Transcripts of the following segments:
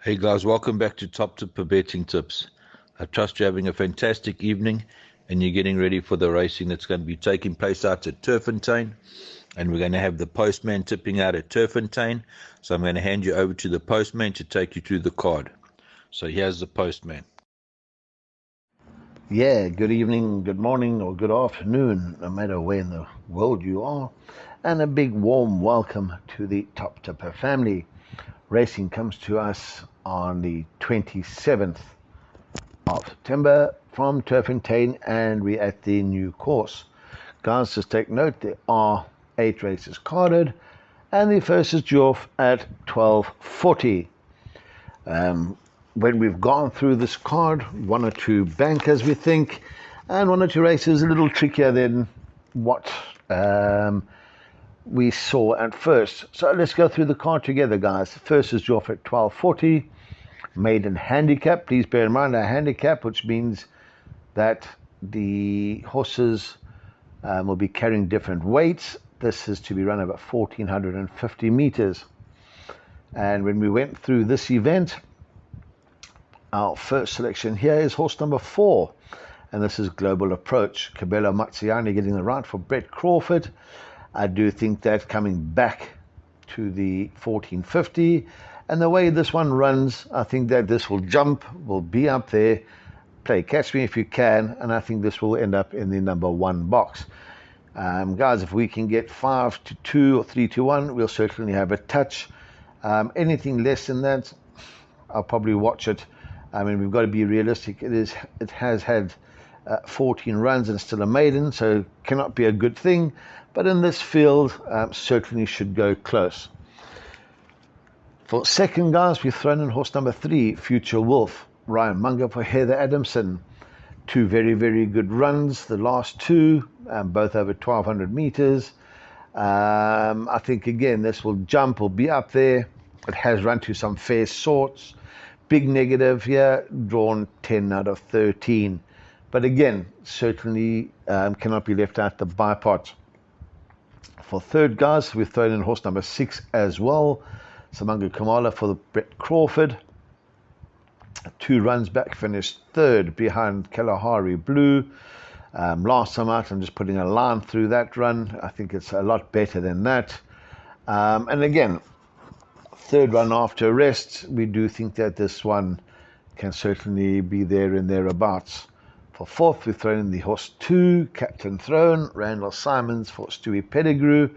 Hey guys, welcome back to Top Tip for Betting Tips. I trust you're having a fantastic evening and you're getting ready for the racing that's going to be taking place out at Turffontein. And we're going to have the postman tipping out at Turffontein. So I'm going to hand you over to the postman to take you through the card. So here's the postman. Yeah, good evening, good morning, or good afternoon, no matter where in the world you are. And a big warm welcome to the Top Tipper family. Racing comes to us on the 27th of September from Turffontein, and we're at the new course. Guys, just take note, there are 8 races carded, and the first is due off at 12:40. When we've gone through this card, 1 or 2 bankers we think, and 1 or 2 races a little trickier than what we saw at first. So let's go through the card together, guys. First is due off at 12:40. Maiden handicap. Please bear in mind a handicap, which means that the horses will be carrying different weights. This is to be run about 1,450 meters. And when we went through this event, our first selection here is horse number 4, and this is Global Approach. Cabello Mazziani getting the right for Brett Crawford. I do think that coming back to the 1450, and the way this one runs, I think that this will jump, will be up there. Play catch me if you can, and I think this will end up in the number 1 box. Guys, if we can get 5-2 or 3-1, we'll certainly have a touch. Anything less than that, I'll probably watch it. I mean, we've got to be realistic. It has had 14 runs and still a maiden, so it cannot be a good thing. But in this field, certainly should go close. For second, guys, we've thrown in horse number 3, Future Wolf. Ryan Munger for Heather Adamson. 2 very, very good runs. The last 2, both over 1,200 meters. I think, again, this will jump, will be up there. It has run to some fair sorts. Big negative here, drawn 10 out of 13. But again, certainly cannot be left out the bipod. For third, guys, we've thrown in horse number 6 as well. Samanga Kamala for the Brett Crawford. 2 runs back, finished 3rd behind Kalahari Blue. Last time out, I'm just putting a line through that run. I think it's a lot better than that. And again, 3rd run after rest, we do think that this one can certainly be there and thereabouts. For 4th, we've thrown in the horse 2, Captain Throne, Randall Simons for Stewie Pettigrew.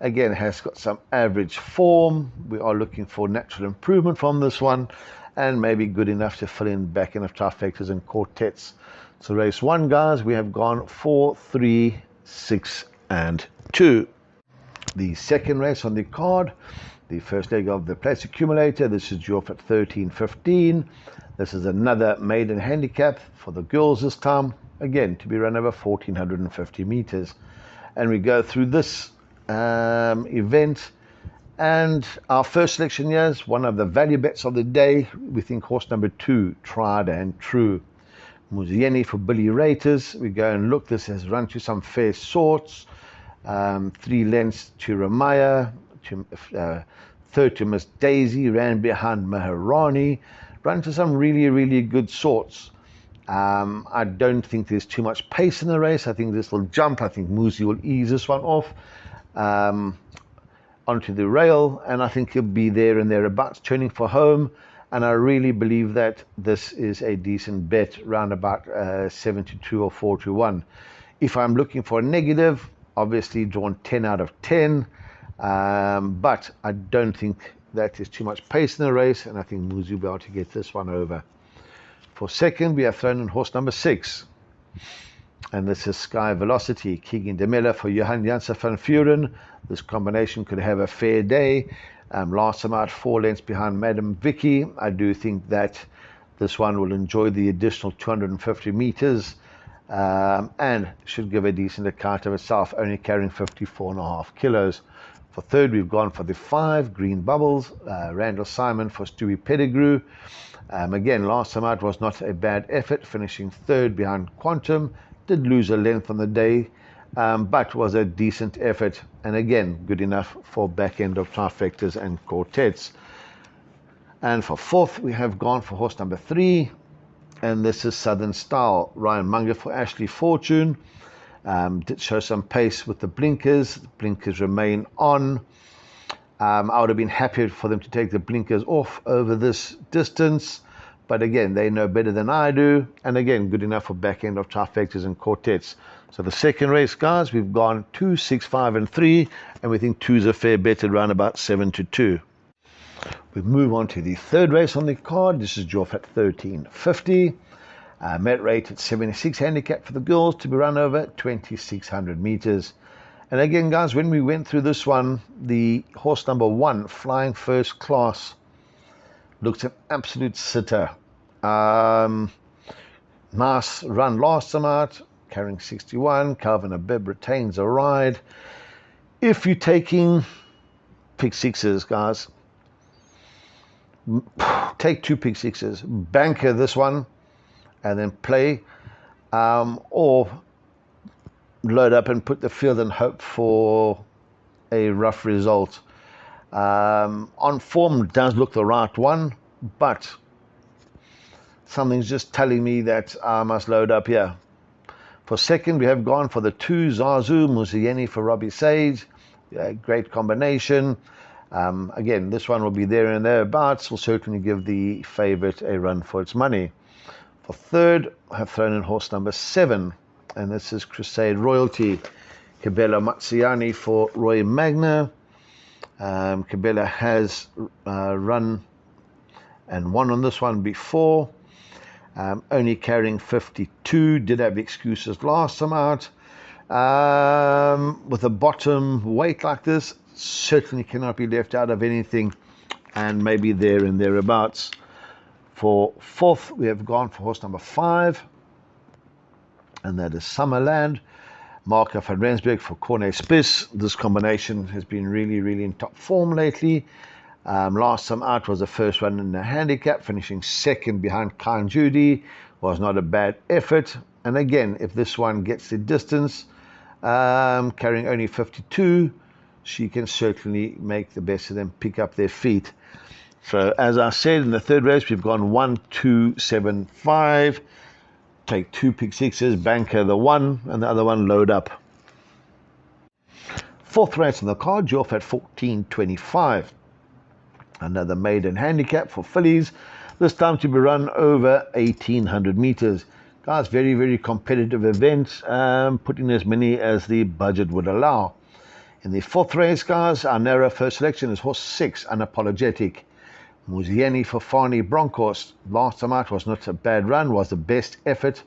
Again, has got some average form. We are looking for natural improvement from this one, and maybe good enough to fill in back enough trifectas and quartets. So race 1, guys, we have gone 4, 3, 6, and 2. The second race on the card, the first leg of the place accumulator. This is due off at 13:15. This is another maiden handicap for the girls this time, again to be run over 1,450 meters. And we go through this event, and our first selection here is one of the value bets of the day. We think horse number 2, Tried and True. Muzieni for Billy Raters. We go and look, this has run to some fair sorts. 3 lengths to Ramaya, third to Miss Daisy, ran behind Maharani, run to some really, really good sorts. I don't think there's too much pace in the race. I think this will jump. I think Muzi will ease this one off onto the rail, and I think he'll be there and thereabouts, turning for home. And I really believe that this is a decent bet, round about 7-2 or 4-1. If I'm looking for a negative, obviously drawn 10 out of 10, but I don't think that is too much pace in the race, and I think Muzi will be able to get this one over. For second, we have thrown in horse number 6, and this is Sky Velocity. Keegan Demella for Johan Janssen van Vuren. This combination could have a fair day. Last time out, 4 lengths behind Madam Vicky. I do think that this one will enjoy the additional 250 meters and should give a decent account of itself, only carrying 54.5 kilos. For third, we've gone for the 5, Green Bubbles, Randall Simon for Stewie Pettigrew. Again, last time out was not a bad effort, finishing 3rd behind Quantum. Did lose a length on the day, but was a decent effort, and again, good enough for back end of trifectas and quartets. And for fourth, we have gone for horse number 3, and this is Southern Style. Ryan Munger for Ashley Fortune. Did show some pace with the blinkers. The blinkers remain on. I would have been happy for them to take the blinkers off over this distance. But again, they know better than I do. And again, good enough for back end of trifectas and quartets. So the second race, guys, we've gone 2, 6, 5, and 3. And we think 2 is a fair bet at around about 7-2. We move on to the third race on the card. This is draw at 1350. Met rate at 76 handicap for the girls to be run over 2,600 meters. And again, guys, when we went through this one, the horse number 1, Flying First Class, looks an absolute sitter. Nice run last time out, carrying 61. Calvin Abib retains a ride. If you're taking pick sixes, guys, take 2 pick sixes, banker this one, and then play, or load up and put the field and hope for a rough result. On form, does look the right one, but something's just telling me that I must load up here. For second, we have gone for the 2, Zazu Musieni for Robbie Sage. Great combination. Again, this one will be there and thereabouts. Will certainly give the favorite a run for its money. For third, I have thrown in horse number 7, and this is Crusade Royalty. Cabela Mazziani for Roy Magna. Cabela has run and won on this one before. Only carrying 52. Did have excuses last time out. With a bottom weight like this, certainly cannot be left out of anything, and maybe there and thereabouts. For fourth, we have gone for horse number 5, and that is Summerland. Marco van Rensburg for Corne Spiss. This combination has been really, really in top form lately. Last time out was the first one in the handicap, finishing second behind Kind Judy. Was not a bad effort. And again, if this one gets the distance, carrying only 52, she can certainly make the best of them pick up their feet. So as I said, in the third race, we've gone 1, 2, 7, 5. Take 2 pick sixes, banker the 1, and the other one load up. Fourth race on the card, you're off at 14.25. Another maiden handicap for fillies. This time to be run over 1,800 meters. Guys, very, very competitive event, putting as many as the budget would allow. In the fourth race, guys, our narrow first selection is horse 6, Unapologetic. Muzieni for Fani Broncos. Last time out was not a bad run, was the best effort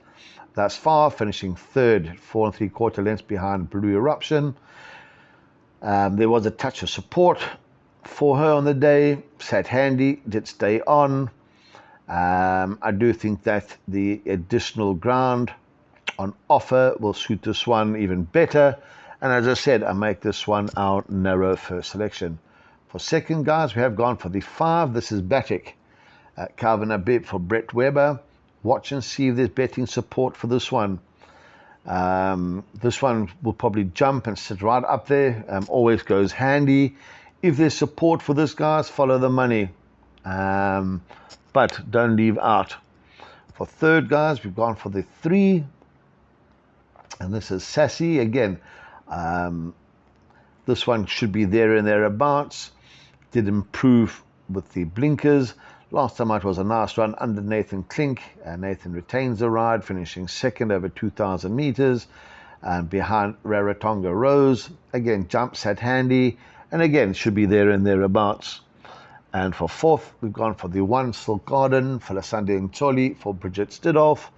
thus far, finishing third, 4 3/4 lengths behind Blue Eruption. There was a touch of support for her on the day, sat handy, did stay on. I do think that the additional ground on offer will suit this one even better. And as I said, I make this one our narrow first selection. For second, guys, we have gone for the 5. This is Batik. Calvin Abib for Brett Weber. Watch and see if there's betting support for this one. This one will probably jump and sit right up there. Always goes handy. If there's support for this, guys, follow the money. But don't leave out. For third, guys, we've gone for the 3. And this is Sassy. Again, this one should be there and thereabouts. Did improve with the blinkers. Last time out was a nice run under Nathan Klink. Nathan retains the ride, finishing second over 2,000 meters. And behind Rarotonga Rose. Again, jumps at handy. And again, should be there and thereabouts. And for fourth, we've gone for the 1, Silk Garden, for Lasande Ntoli, for Bridget Stidoff.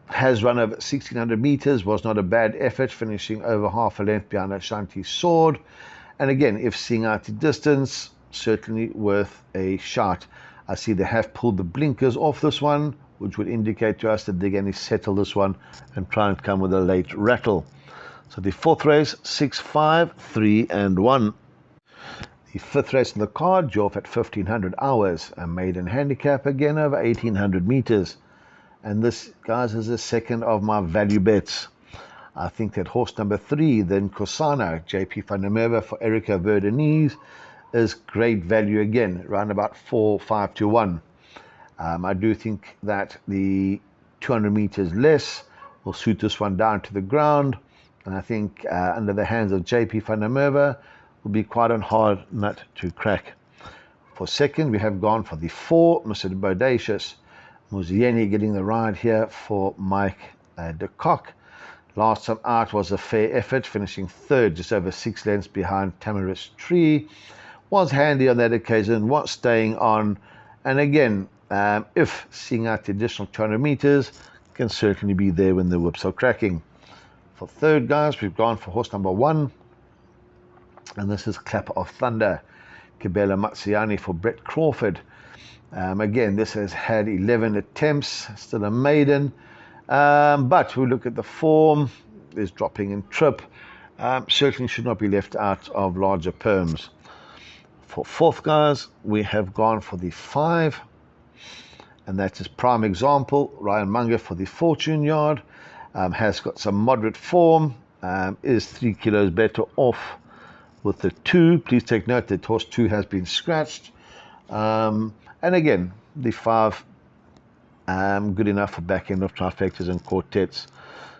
Has run over 1,600 meters, was not a bad effort, finishing over half a length behind Ashanti's Sword. And again, if seeing out the distance, certainly worth a shot. I see they have pulled the blinkers off this one, which would indicate to us that they're going to settle this one and try and come with a late rattle. So the fourth race, 6, 5, 3, and 1. The fifth race in the card, you're off at 1,500 hours. A maiden handicap, again over 1,800 meters. And this, guys, is the second of my value bets. I think that horse number 3, then Kosana, JP van der Merwe for Erica Verdenise, is great value again, around about 4-5 to 1. I do think that the 200 meters less will suit this one down to the ground, and I think under the hands of JP van der Merwe will be quite a hard nut to crack. For second, we have gone for the 4, Mr. Bodacious. Muzieni getting the ride here for Mike de Kock. Last time out was a fair effort, finishing third, just over 6 lengths behind Tamarisk Tree. Was handy on that occasion, was staying on, and again, if seeing out the additional 200 meters, can certainly be there when the whips are cracking. For third, guys, we've gone for horse number 1, and this is Clap of Thunder. Kibela Matsiani for Brett Crawford. Again, this has had 11 attempts, still a maiden, but we look at the form, there's dropping in trip, certainly should not be left out of larger perms. For fourth, guys, we have gone for the 5, and that is prime example, Ryan Munger for the Fortune Yard. Has got some moderate form, is 3 kilos better off with the 2. Please take note that horse 2 has been scratched. And again, the 5, good enough for back end of trifectas and quartets.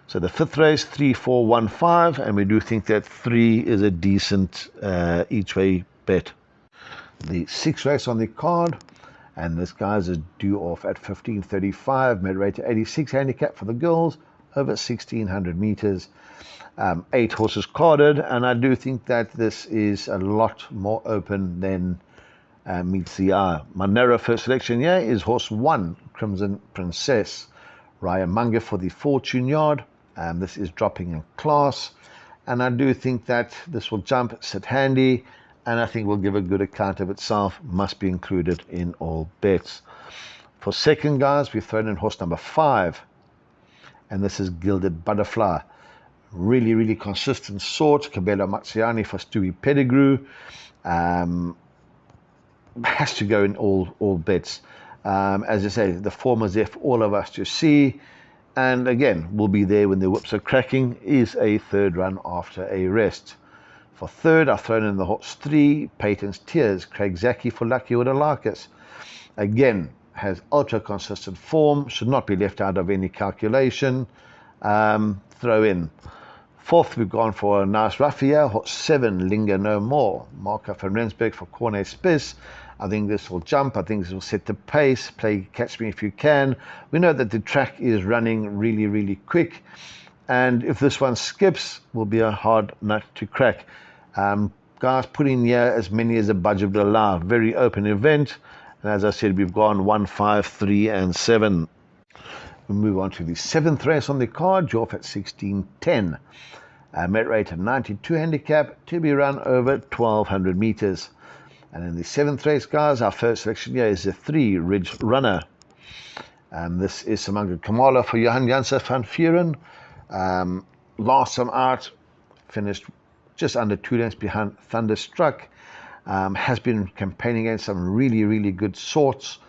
So the 5th race, 3, 4, 1, 5, and we do think that 3 is a decent each way bet. The 6th race on the card, and this guy's is due off at 15:35, mid rate to 86 handicap for the girls, over 1600 meters. 8 horses carded, and I do think that this is a lot more open than meets the eye. My narrow first selection here is horse 1, Crimson Princess. Ryan Munger for the Fortune Yard. This is dropping in class, and I do think that this will jump, sit handy, and I think will give a good account of itself. Must be included in all bets. For second, guys, we've thrown in horse number 5, and this is Gilded Butterfly. Really consistent sort. Kibela Matsiani for Stewie Pettigrew. Has to go in all bets. As I say, the form is there for all of us to see, and again, will be there when the whips are cracking. Is a third run after a rest. For third, I've thrown in the horse 3, Peyton's Tears. Craig Zaki for Lucky Udalakis. Again, has ultra consistent form, should not be left out of any calculation. Throw in. Fourth, we've gone for a nice roughie, horse 7, Linger No More. Marco van Rensburg for Corne Spiss. I think this will jump. I think this will set the pace. Play Catch Me If You Can. We know that the track is running really quick, and if this one skips, will be a hard nut to crack. Guys, put in here as many as the budget will allow. Very open event, and as I said, we've gone 1, 5, 3, and 7. We move on to the 7th race on the card, due off at 16:10. Met rate at 92 handicap, to be run over 1200 meters. And in the 7th race, guys, our first selection here is the 3, Ridge Runner. This is Samanga Kamala for Johan Janssen van Vuren. Last time out, finished just under 2 lengths behind Thunderstruck. Has been campaigning against some really good sorts.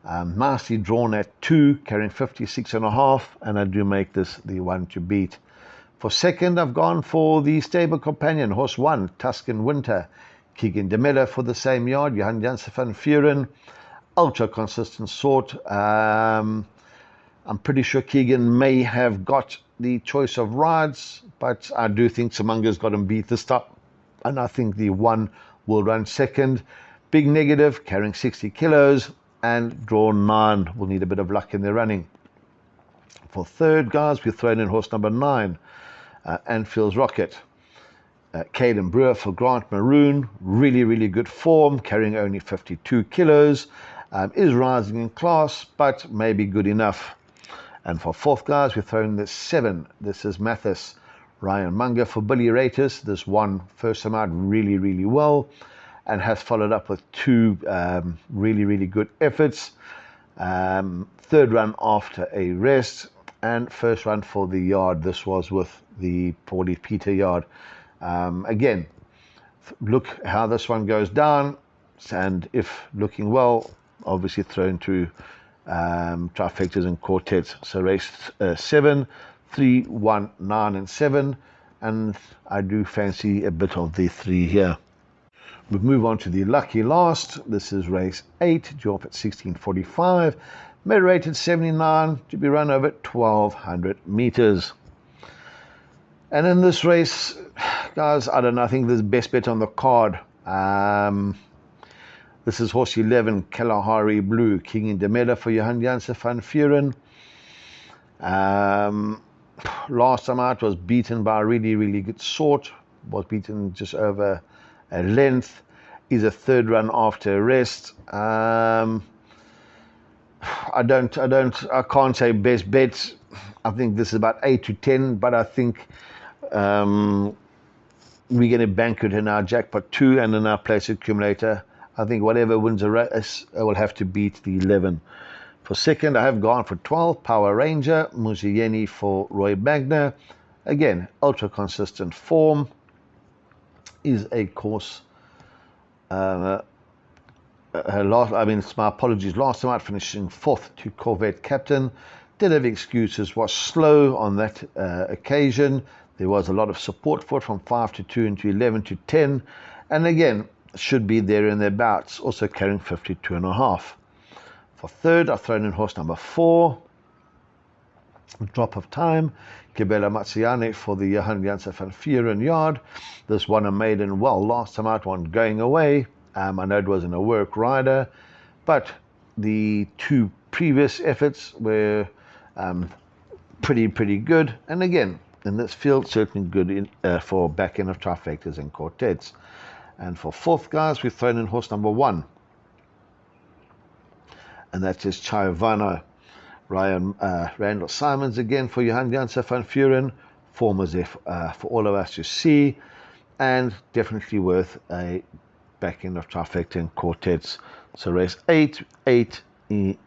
Nicely drawn at 2, carrying 56.5, and I do make this the one to beat. For second, I've gone for the stable companion, horse 1, Tuscan Winter. Keegan DeMiller for the same yard, Johan Janssen van Vuren. Ultra consistent sort. I'm pretty sure Keegan may have got the choice of rides, but I do think Samanga's got him beat this time, and I think the 1 will run second. Big negative, carrying 60 kilos, and draw 9 will need a bit of luck in their running. For third, guys, we've thrown in horse number 9, Anfield's Rocket. Caden Brewer for Grant Maroon. Really good form, carrying only 52 kilos. Is rising in class, but maybe good enough. And for fourth, guys, we've thrown the 7. This is Mathis. Ryan Munger for Billy Ratus. This one first time out really well, and has followed up with 2 really good efforts. Third run after a rest, and first run for the yard. This was with the Paulie Peter yard. Again, look how this one goes down, and if looking well, obviously thrown to trifectas and quartets. So race 7, 3, 1, 9, and 7, and I do fancy a bit of the 3 here. We move on to the lucky last. This is race 8, due off at 16:45. Made rated 79 to be run over 1,200 meters. And in this race, guys, I don't know, I think this is best bet on the card. This is horse 11, Kalahari Blue, King in Demeda for Johan Janse van Vuren. Last time out was beaten by a really, really good sort. Was beaten just over a length. Is a third run after a rest. I can't say best bet. I think this is about 8 to 10, but I think we're going to bank it in our jackpot 2 and in our place accumulator. I think whatever wins a race will have to beat the 11. For second, I have gone for 12, Power Ranger, Muzieni for Roy Magner. Again, ultra consistent form. Is a course. My apologies. Last time out, finishing 4th to Corvette Captain. Did have excuses. Was slow on that occasion. There was a lot of support for it from 5 to 2 into 11 to 10, and again should be there in their bouts. Also carrying 52.5. For third, I've thrown in horse number 4. Drop of Time, Kibela Matsiane for the Johan Janse van Vuren yard. This one a maiden well. Last time out, one going away. I know it wasn't a work rider, but the 2 previous efforts were pretty good. And again, in this field, certainly good for back end of trifectas and quartets. And for fourth, guys, we've thrown in horse number 1. And that is Chayvana. Randall Simons again for Johan Janse van Vuren. Form is there for all of us to see, and definitely worth a back end of trifecta and quartets. So race 8. My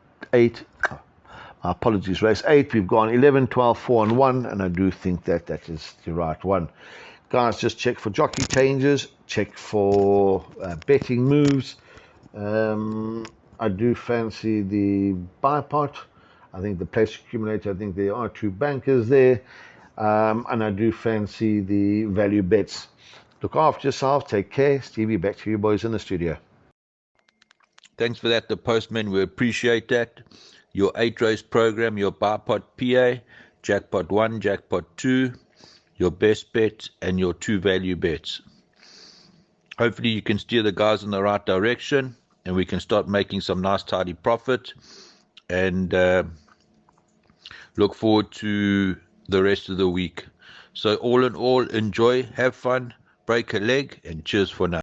apologies, race 8. We've gone 11, 12, 4, and 1, and I do think that is the right one. Guys, just check for jockey changes, check for betting moves. I do fancy the bipot. I think the place accumulator, I think there are 2 bankers there. And I do fancy the value bets. Look after yourself. Take care. Stevie, back to you boys in the studio. Thanks for that, the postman. We appreciate that. Your 8-race program, your bipot PA, jackpot 1, jackpot 2, your best bet, and your 2 value bets. Hopefully you can steer the guys in the right direction, and we can start making some nice tidy profit. And look forward to the rest of the week. So all in all, enjoy, have fun, break a leg, and cheers for now.